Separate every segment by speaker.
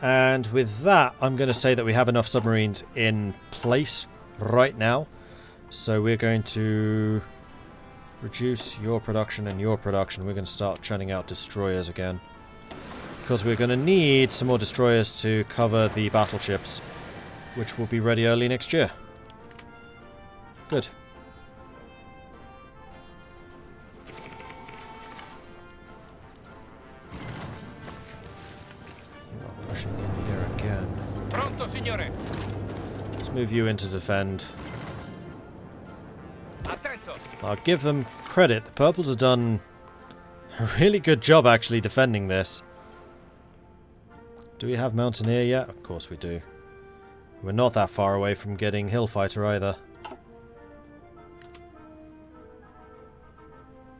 Speaker 1: And with that, I'm going to say that we have enough submarines in place right now. So we're going to reduce your production and your production. We're going to start churning out destroyers again. Because we're going to need some more destroyers to cover the battleships, which will be ready early next year. Good. You are pushing in here again.
Speaker 2: Pronto, signore.
Speaker 1: Let's move you in to defend.
Speaker 2: Attento.
Speaker 1: I'll give them credit. The purples have done a really good job actually defending this. Do we have Mountaineer yet? Of course we do. We're not that far away from getting Hillfighter either.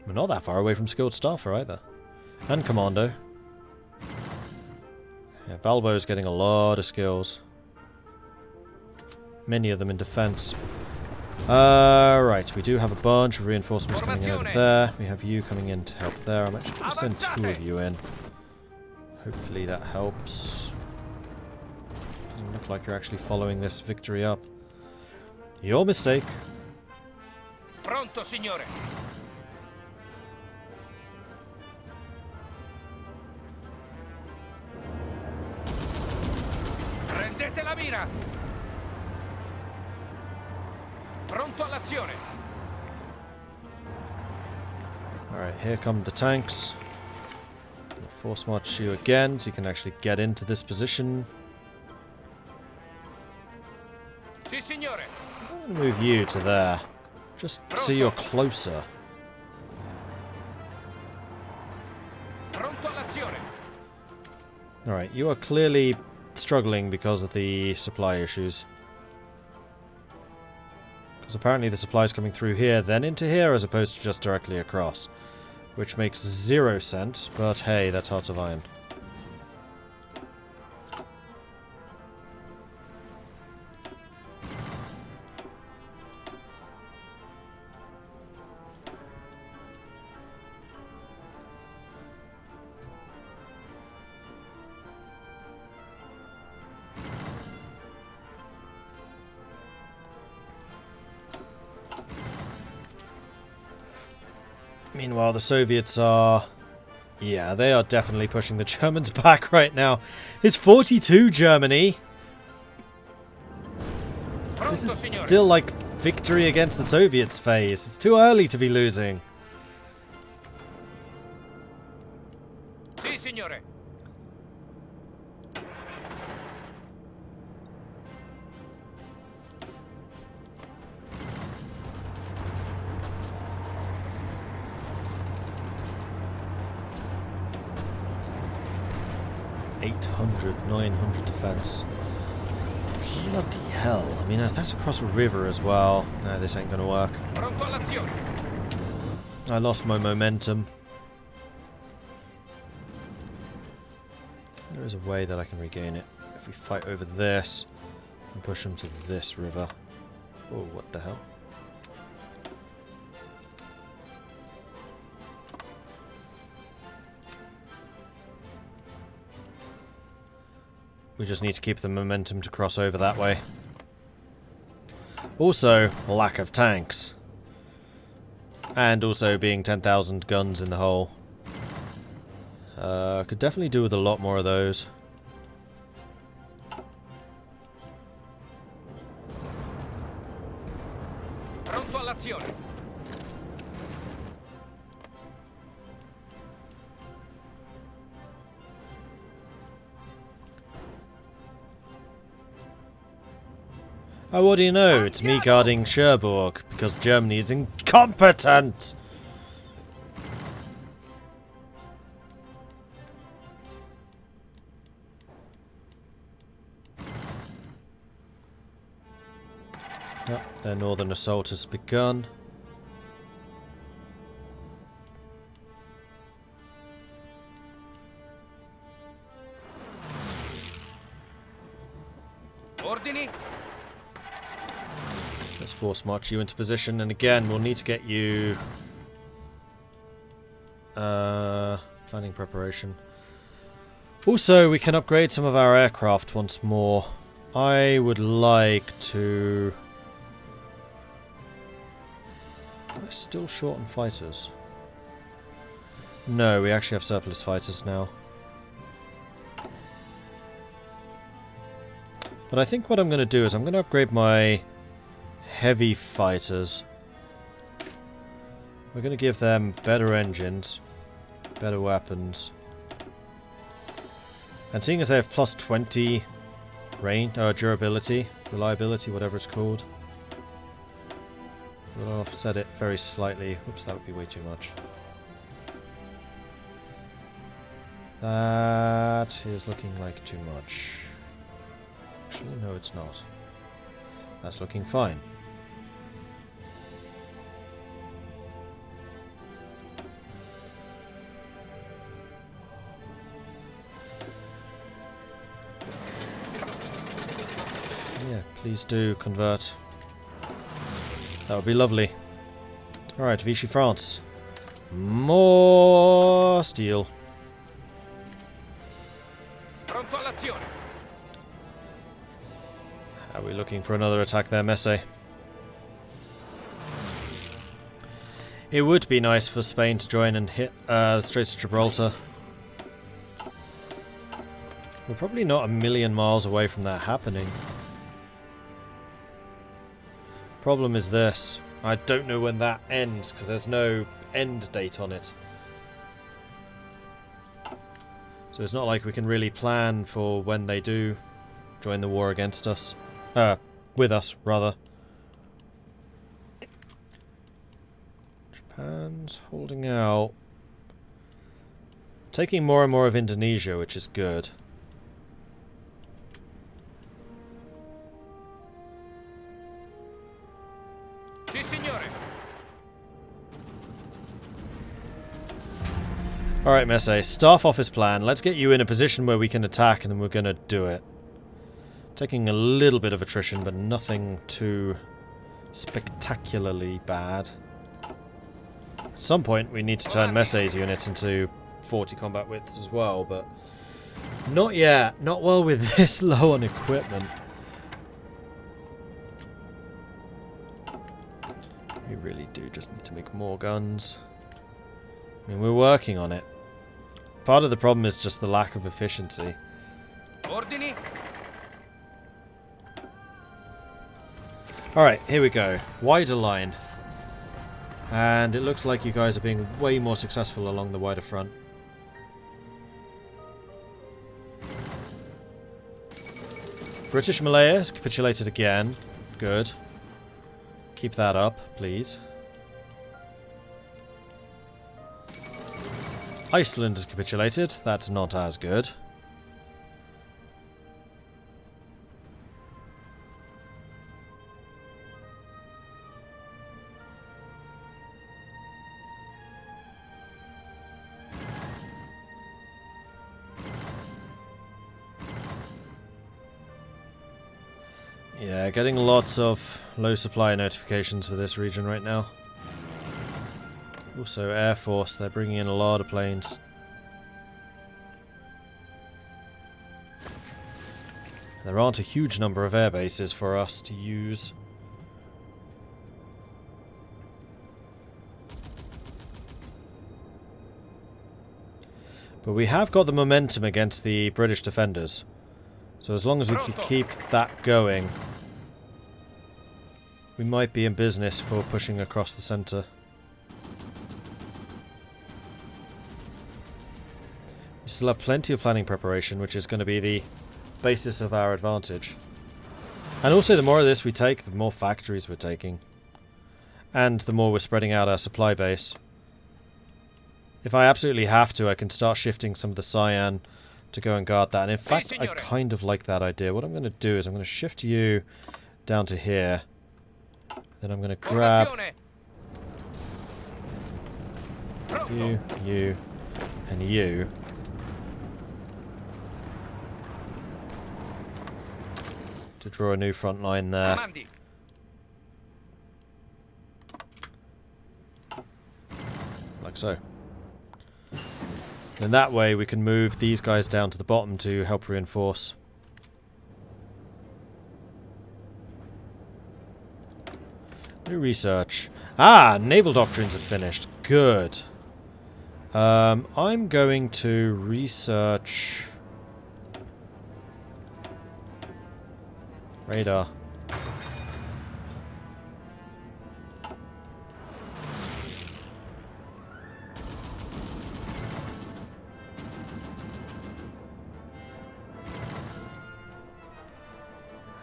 Speaker 1: We're not that far away from Skilled Staffer either. And Commando. Yeah, Balbo's getting a lot of skills. Many of them in defense. Right, we do have a bunch of reinforcements coming over there. We have you coming in to help there. I'm actually going to send 2 of you in. Hopefully that helps. Doesn't look like you're actually following this victory up. Your mistake.
Speaker 2: Pronto, signore. Prendete la mira. Pronto all'azione.
Speaker 1: Alright, here come the tanks. Force march you again so you can actually get into this position.
Speaker 2: Si, signore.
Speaker 1: I'm going to move you to there. Just so you're closer.
Speaker 2: Pronto all'azione.
Speaker 1: Alright, you are clearly struggling because of the supply issues. Because apparently the supply is coming through here, then into here, as opposed to just directly across. Which makes 0 sense, but hey, that's Hearts of Iron. Meanwhile, the Soviets are... Yeah, they are definitely pushing the Germans back right now. It's 42, Germany! This is still like victory against the Soviets phase. It's too early to be losing.
Speaker 2: Si, signore.
Speaker 1: 800, 900 defense. Bloody hell. I mean, that's across a river as well. No, this ain't gonna work.
Speaker 2: Pronto all'azione.
Speaker 1: I lost my momentum. There is a way that I can regain it. If we fight over this and push them to this river. Oh, what the hell? We just need to keep the momentum to cross over that way. Also, lack of tanks. And also being 10,000 guns in the hole. Could definitely do with a lot more of those.
Speaker 2: Pronto all'azione.
Speaker 1: Oh, what do you know? It's me guarding Cherbourg, because Germany is incompetent! Oh, their northern assault has begun.
Speaker 2: Ordini.
Speaker 1: Let's force march you into position, and again, we'll need to get you... planning preparation. Also, we can upgrade some of our aircraft once more. I would like to... We're still short on fighters. No, we actually have surplus fighters now. But I think what I'm going to do is I'm going to upgrade my heavy fighters. We're going to give them better engines, better weapons. And seeing as they have plus 20 range, durability, reliability, whatever it's called, we'll offset it very slightly. Oops, that would be way too much. That is looking like too much. Actually, no, it's not. That's looking fine. Yeah, please do convert. That would be lovely. Alright, Vichy France. More steel.
Speaker 2: Pronto all'azione.
Speaker 1: Are we looking for another attack there, Messe? It would be nice for Spain to join and hit the Straits of Gibraltar. We're probably not a million miles away from that happening. Problem is this. I don't know when that ends, because there's no end date on it. So it's not like we can really plan for when they do join the war against us. With us, rather. Japan's holding out. Taking more and more of Indonesia, which is good.
Speaker 2: Sì, signore.
Speaker 1: Alright, Messe, staff office plan. Let's get you in a position where we can attack, and then we're going to do it. Taking a little bit of attrition, but nothing too spectacularly bad. At some point, we need to turn Messe's units into 40 combat widths as well, but not yet. Not well with this low on equipment. We really do just need to make more guns. I mean, we're working on it. Part of the problem is just the lack of efficiency.
Speaker 2: Ordini.
Speaker 1: Alright, here we go. Wider line. And it looks like you guys are being way more successful along the wider front. British Malaya has capitulated again. Good. Keep that up, please. Iceland has capitulated. That's not as good. Yeah, getting lots of low supply notifications for this region right now. Also, airforce, they're bringing in a lot of planes. There aren't a huge number of air bases for us to use. But we have got the momentum against the British defenders. So as long as we can keep that going, we might be in business for pushing across the centre. We still have plenty of planning preparation, which is going to be the basis of our advantage. And also, the more of this we take, the more factories we're taking. And the more we're spreading out our supply base. If I absolutely have to, I can start shifting some of the cyan to go and guard that. And in fact, I kind of like that idea. What I'm going to do is I'm going to shift you down to here. Then I'm going to grab you, and you. To draw a new front line there. Like so. And that way we can move these guys down to the bottom to help reinforce. New research. Ah, naval doctrines are finished. Good. I'm going to research radar.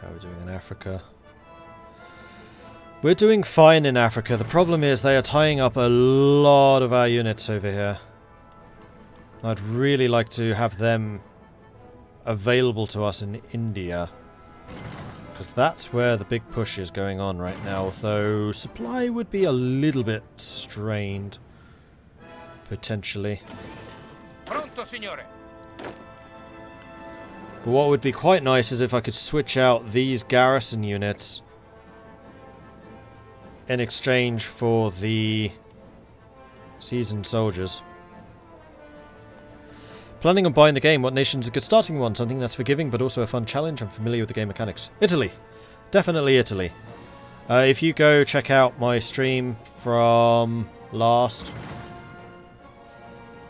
Speaker 1: How are we doing in Africa? We're doing fine in Africa. The problem is they are tying up a lot of our units over here. I'd really like to have them available to us in India, because that's where the big push is going on right now, though supply would be a little bit strained, potentially.
Speaker 2: Pronto, signore.
Speaker 1: But what would be quite nice is if I could switch out these garrison units in exchange for the seasoned soldiers. Planning on buying the game, what nation's a good starting one? Something that's forgiving but also a fun challenge. I'm familiar with the game mechanics. Italy. Definitely Italy. If you go check out my stream from last...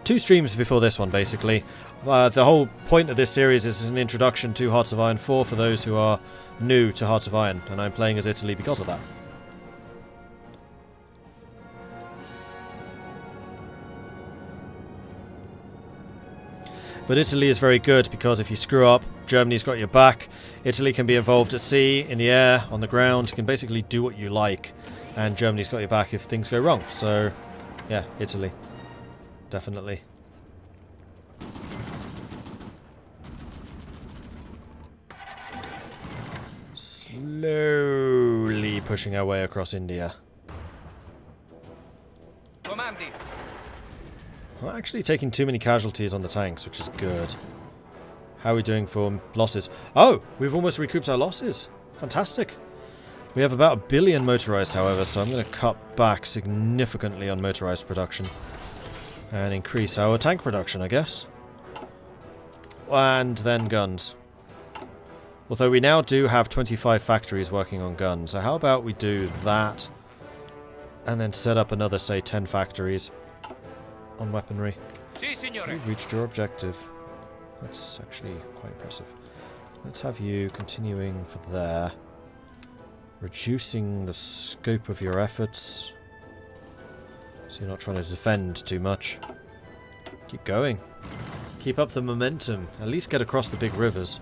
Speaker 1: 2 streams before this one, basically. The whole point of this series is an introduction to Hearts of Iron 4 for those who are new to Hearts of Iron, and I'm playing as Italy because of that. But Italy is very good because if you screw up, Germany's got your back. Italy can be involved at sea, in the air, on the ground. You can basically do what you like. And Germany's got your back if things go wrong. So, yeah, Italy. Definitely. Slowly pushing our way across India.
Speaker 2: Comandi.
Speaker 1: We're actually taking too many casualties on the tanks, which is good. How are we doing for losses? Oh, we've almost recouped our losses. Fantastic. We have about 1 billion motorized, however, so I'm going to cut back significantly on motorized production. And increase our tank production, I guess. And then guns. Although we now do have 25 factories working on guns, so how about we do that, and then set up another, say, 10 factories on weaponry.
Speaker 2: Si, signore.
Speaker 1: You've reached your objective. That's actually quite impressive. Let's have you continuing for there. Reducing the scope of your efforts, so you're not trying to defend too much. Keep going. Keep up the momentum. At least get across the big rivers.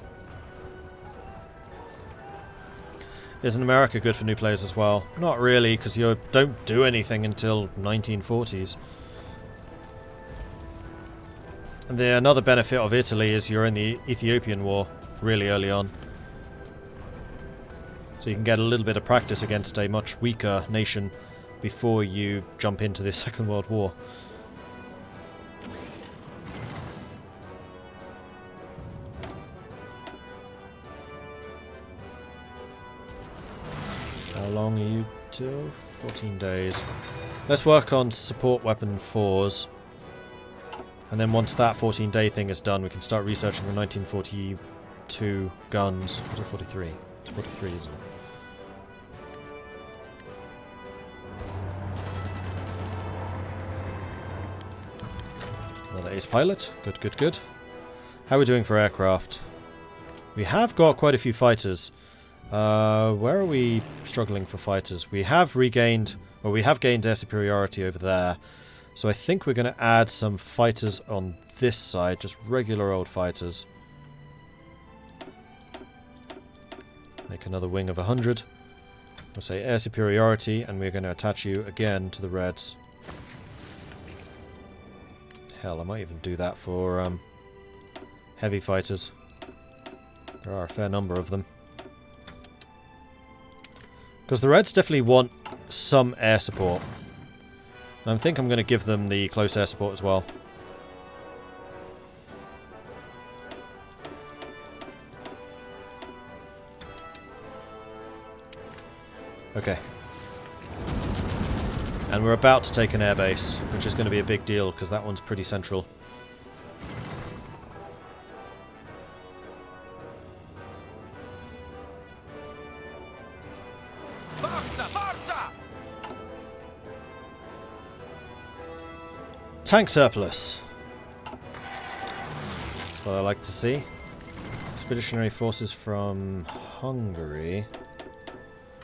Speaker 1: Isn't America good for new players as well? Not really, because you don't do anything until 1940s. And another benefit of Italy is you're in the Ethiopian War really early on. So you can get a little bit of practice against a much weaker nation before you jump into the Second World War. How long are you till? 14 days. Let's work on support weapon 4s. And then once that 14-day thing is done, we can start researching the 1942 guns. Was it 43? It's 43, isn't it? Another ace pilot. Good, good, good. How are we doing for aircraft? We have got quite a few fighters. Where are we struggling for fighters? We have regained, or we have gained air superiority over there. So I think we're going to add some fighters on this side, just regular old fighters. Make another wing of 100. We'll say air superiority, and we're going to attach you again to the Reds. Hell, I might even do that for heavy fighters. There are a fair number of them. Because the Reds definitely want some air support. And I think I'm going to give them the close air support as well. Okay. And we're about to take an airbase, which is going to be a big deal because that one's pretty central.
Speaker 2: Avanza, forza!
Speaker 1: Tank surplus. That's what I like to see. Expeditionary forces from Hungary.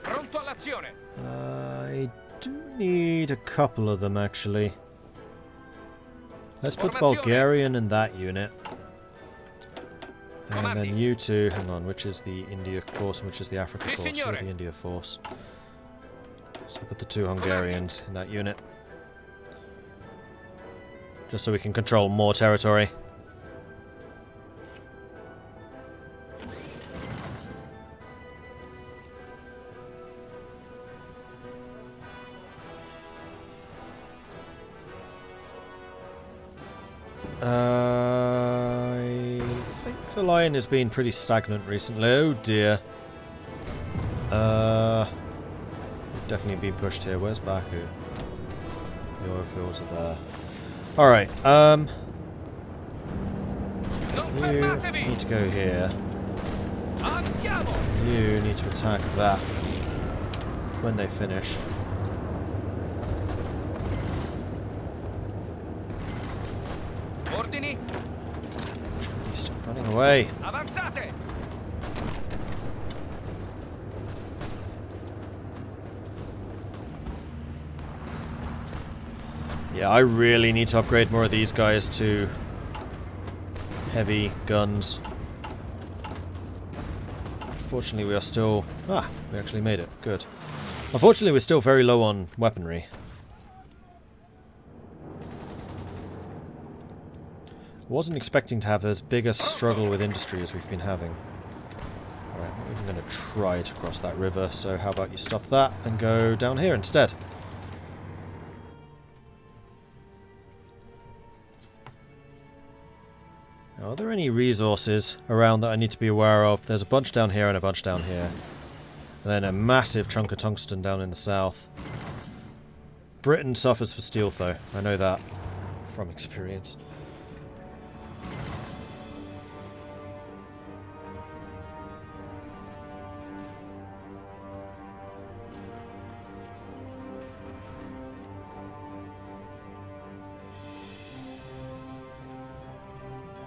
Speaker 2: Pronto all'azione.
Speaker 1: I do need a couple of them, actually. Let's put the Bulgarian in that unit. And then you two, hang on, which is the India force and which is the Africa force? Or the India force. So put the two Hungarians in that unit. Just so we can control more territory. I think the line has been pretty stagnant recently. Oh dear. Definitely been pushed here. Where's Baku? The oil fields are there. Alright, you need to go here. You need to attack that when they finish.
Speaker 2: Ordini.
Speaker 1: Stop running away.
Speaker 2: Avanzate.
Speaker 1: Yeah, I really need to upgrade more of these guys to heavy guns. Unfortunately, we are still... Ah, we actually made it. Good. Unfortunately, we're still very low on weaponry. Wasn't expecting to have as big a struggle with industry as we've been having. Alright, I'm not even going to try to cross that river, so how about you stop that and go down here instead? Now, are there any resources around that I need to be aware of? There's a bunch down here and a bunch down here. And then a massive chunk of tungsten down in the south. Britain suffers for steel, though. I know that from experience.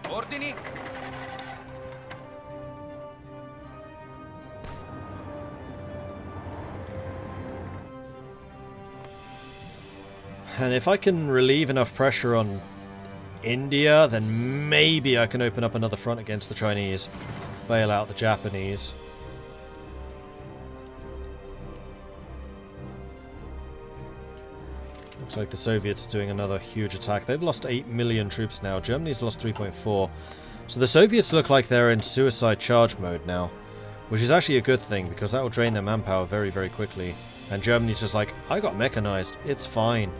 Speaker 2: Ordini.
Speaker 1: And if I can relieve enough pressure on India, then maybe I can open up another front against the Chinese. Bail out the Japanese. Looks like the Soviets are doing another huge attack. They've lost 8 million troops now. Germany's lost 3.4. So the Soviets look like they're in suicide charge mode now. Which is actually a good thing, because that will drain their manpower very, very quickly. And Germany's just like, I got mechanized. It's fine.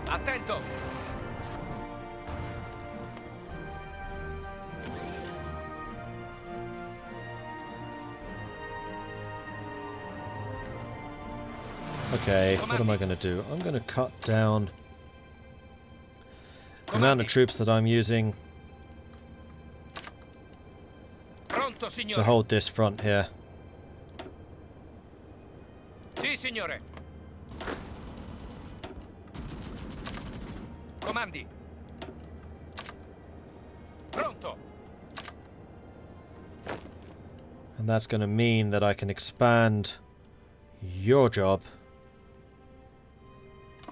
Speaker 2: Attento.
Speaker 1: Okay, what am I going to do? I'm going to cut down the amount of troops that I'm using
Speaker 2: Pronto, signore.
Speaker 1: to hold this front here.
Speaker 2: Sì, signore. Comandi. Pronto.
Speaker 1: And that's going to mean that I can expand your job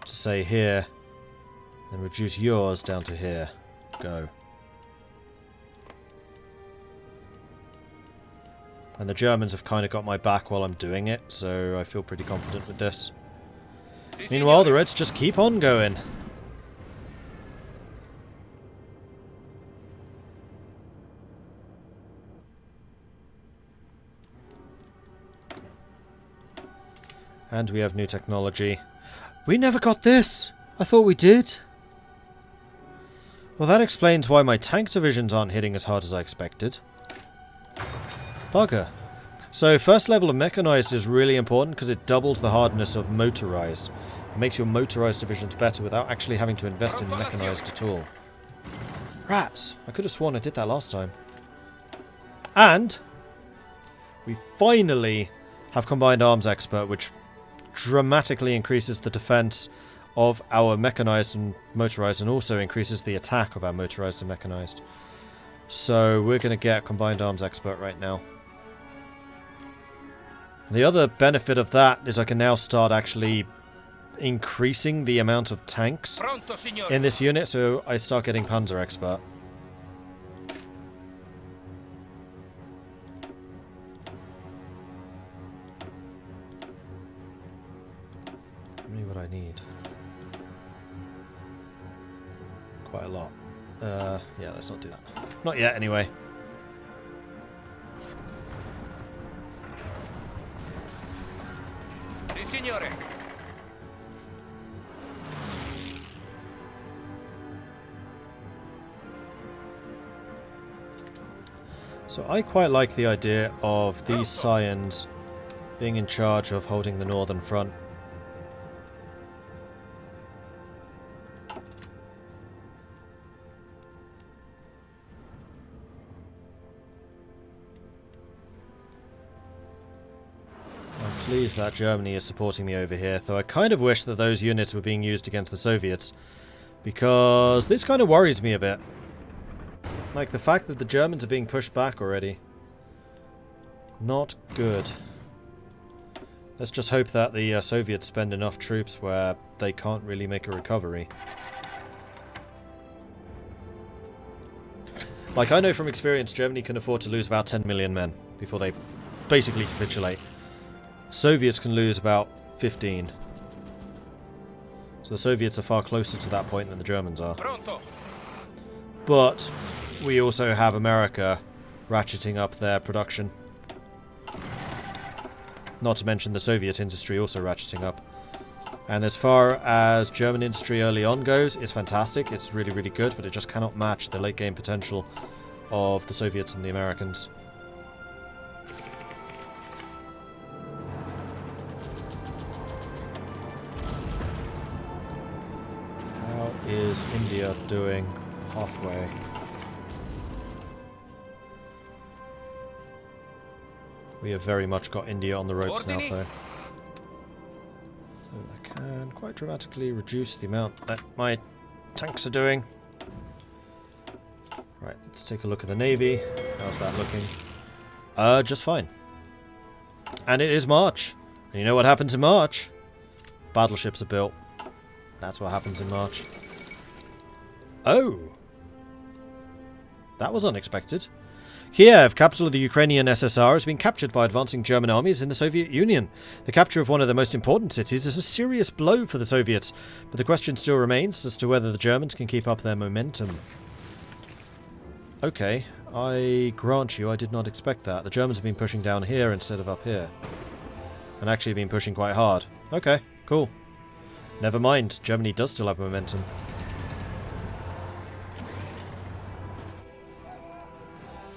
Speaker 1: to say here, and reduce yours down to here. Go. And the Germans have kind of got my back while I'm doing it, so I feel pretty confident with this. Meanwhile, the Reds just keep on going. And we have new technology. We never got this! I thought we did. Well, that explains why my tank divisions aren't hitting as hard as I expected. Bugger. So, first level of mechanized is really important because it doubles the hardness of motorized. It makes your motorized divisions better without actually having to invest in mechanized at all. Rats! I could have sworn I did that last time. And We finally have combined arms expert, which dramatically increases the defense of our mechanized and motorized, and also increases the attack of our motorized and mechanized. So we're going to get combined arms expert right now. The other benefit of that is I can now start actually increasing the amount of tanks
Speaker 2: Pronto, signore.
Speaker 1: in this unit, so I start getting Panzer expert. How many would I need? Quite a lot. Yeah, let's not do that. Not yet, anyway.
Speaker 2: Si, signore.
Speaker 1: So I quite like the idea of these scions being in charge of holding the northern front. I'm pleased that Germany is supporting me over here, though I kind of wish that those units were being used against the Soviets, because this kind of worries me a bit. Like the fact that the Germans are being pushed back already. Not good. Let's just hope that the Soviets spend enough troops where they can't really make a recovery. Like, I know from experience Germany can afford to lose about 10 million men before they basically capitulate. Soviets can lose about 15. So the Soviets are far closer to that point than the Germans are.
Speaker 2: Pronto.
Speaker 1: But we also have America ratcheting up their production. Not to mention the Soviet industry also ratcheting up. And as far as German industry early on goes, it's fantastic. It's really, really good, but it just cannot match the late game potential of the Soviets and the Americans. How is India doing halfway? We have very much got India on the ropes now, though. So I can quite dramatically reduce the amount that my tanks are doing. Right, let's take a look at the Navy. How's that looking? Just fine. And it is March. And you know what happens in March? Battleships are built. That's what happens in March. Oh! That was unexpected. Kiev, capital of the Ukrainian SSR, has been captured by advancing German armies in the Soviet Union. The capture of one of the most important cities is a serious blow for the Soviets, but the question still remains as to whether the Germans can keep up their momentum. Okay, I grant you I did not expect that. The Germans have been pushing down here instead of up here. And actually been pushing quite hard. Okay, cool. Never mind, Germany does still have momentum.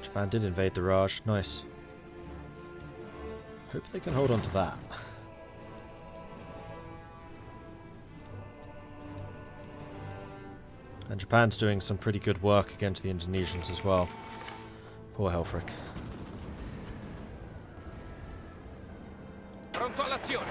Speaker 1: Japan did invade the Raj. Nice. Hope they can hold on to that. And Japan's doing some pretty good work against the Indonesians as well. Poor Helfrich.
Speaker 2: Pronto all'azione.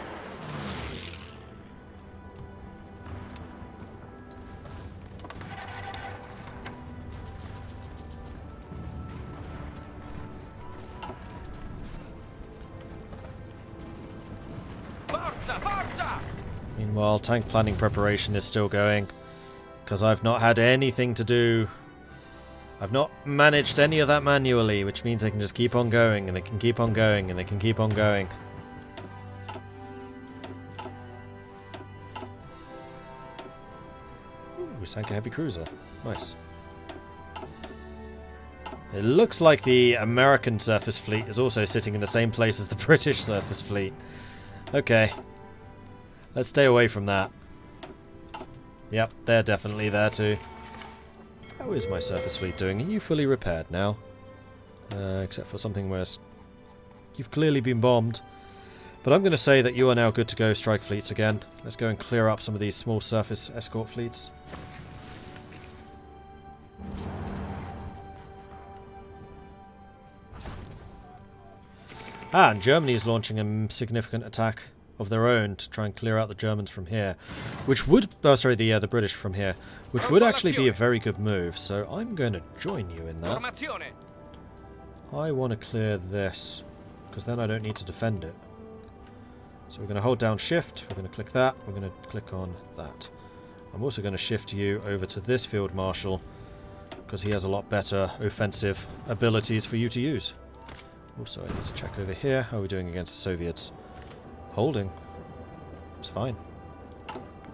Speaker 2: Forza, forza!
Speaker 1: Meanwhile, tank planning preparation is still going. Because I've not had anything to do. I've not managed any of that manually, which means they can just keep on going, and they can keep on going, and they can keep on going. Ooh, we sank a heavy cruiser. Nice. It looks like the American surface fleet is also sitting in the same place as the British surface fleet. Okay. Let's stay away from that. Yep, they're definitely there too. How is my surface fleet doing? Are you fully repaired now? Except for something worse. You've clearly been bombed. But I'm going to say that you are now good to go strike fleets again. Let's go and clear up some of these small surface escort fleets. Ah, and Germany is launching a significant attack of their own to try and clear out the Germans from here, which would, oh sorry, the British from here, which would actually be a very good move. So I'm going to join you in that.
Speaker 2: Formazione.
Speaker 1: I want to clear this, because then I don't need to defend it. So we're going to hold down shift, we're going to click that, we're going to click on that. I'm also going to shift you over to this field marshal, because he has a lot better offensive abilities for you to use. Also, I need to check over here, how are we doing against the Soviets? Holding. It's fine.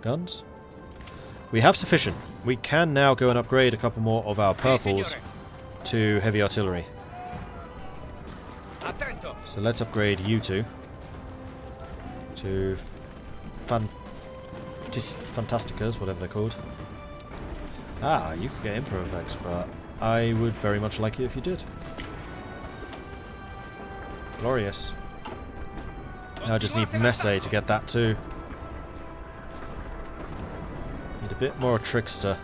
Speaker 1: Guns. We have sufficient. We can now go and upgrade a couple more of our purples to heavy artillery.
Speaker 2: Attento.
Speaker 1: So let's upgrade you two to Fantasticas, whatever they're called. Ah, you could get Emperor effects, but I would very much like it if you did. Glorious. Now I just need Messe to get that too. Need a bit more trickster.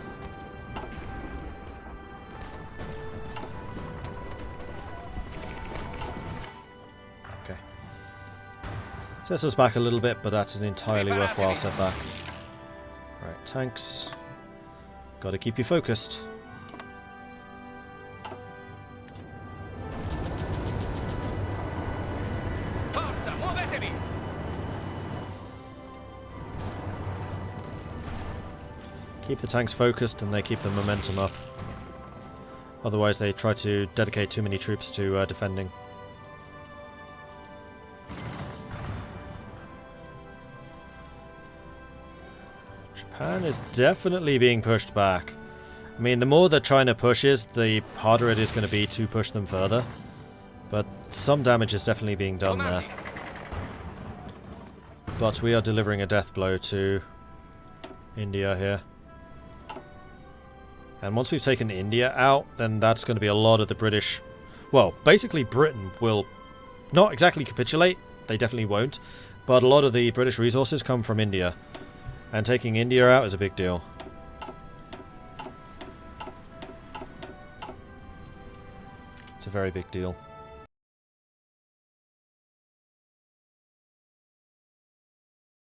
Speaker 1: Okay. Sets us back a little bit, but that's an entirely worthwhile setback. Right, tanks. Gotta keep you focused.
Speaker 2: Forza, muovetevi.
Speaker 1: Keep the tanks focused and they keep the momentum up. Otherwise they try to dedicate too many troops to defending. Japan is definitely being pushed back. I mean, the more that China pushes, the harder it is going to be to push them further. But some damage is definitely being done there. But we are delivering a death blow to India here. And once we've taken India out, then that's going to be a lot of the British... Well, basically Britain will not exactly capitulate. They definitely won't. But a lot of the British resources come from India. And taking India out is a big deal. It's a very big deal.